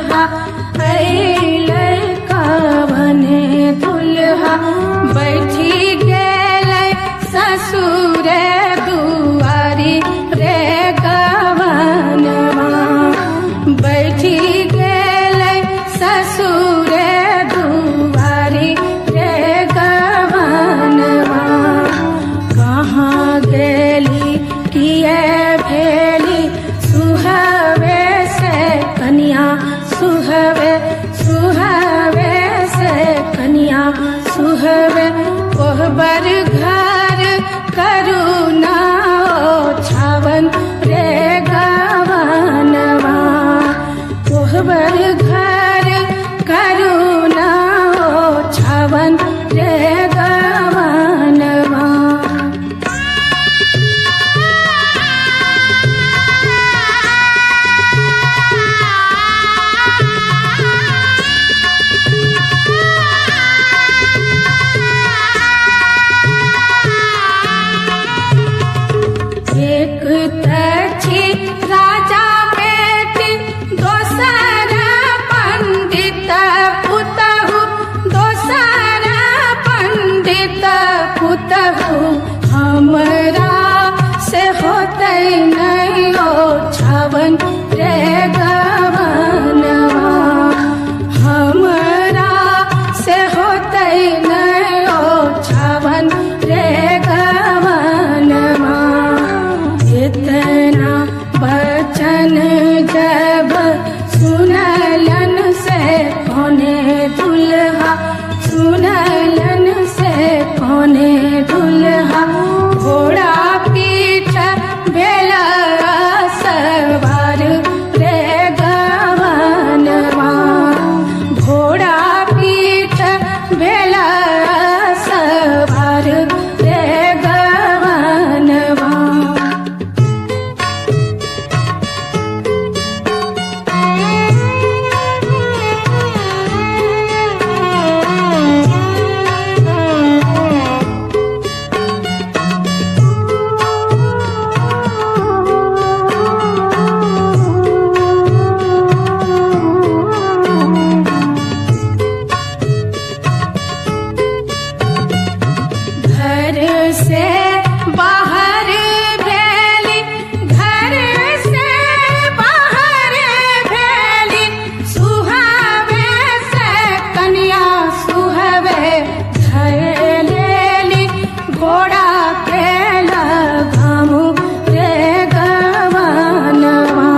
दुल्हा अइलै कवने दुल्हा बैठी गेलै ससुर दुआरी रे गवनवा बैठी गेलै ससुर दुआरी रे गवनवा कहाँ गेली किए भेली सुहवे से कनिया सुहवे सुहवे से कनिया सुहवे कोहबर घर करुणा छावन रे गवनवा कोहबर घर करुणा छावन रे गवनवा एक तछी राजा बेटी दोसर पंडित पुतहु दोसर पंडित पुतहु हमरा से होतै नहीं ओ छावन रे गवनवा हमरा से होतै नहीं ओ छावन रे गवनवा इतना बचन जब सुनलन से कौने दुल्हा सुनलन से कौने दुल्हा घोड़ा पीठ भेला सवार रे गवनवा घोड़ा पीठ भेला सवार रे गवनवा घर से बाहर भेली घर से बाहर भेली सुहावे से कन्या सुहवे धैलेली घोड़ा के लगामु रे गवनवा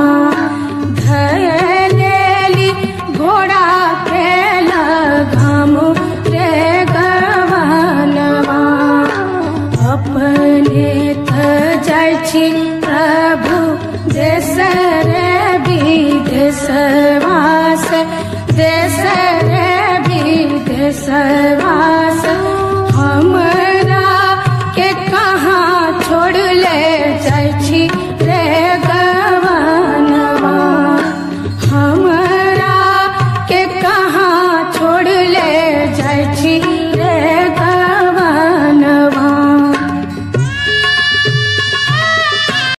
धैलेली घोड़ा के लगामु रे गवनवा अपने त जाइ छी प्रभु देश रे विदेशवा से देश रे विदेशवा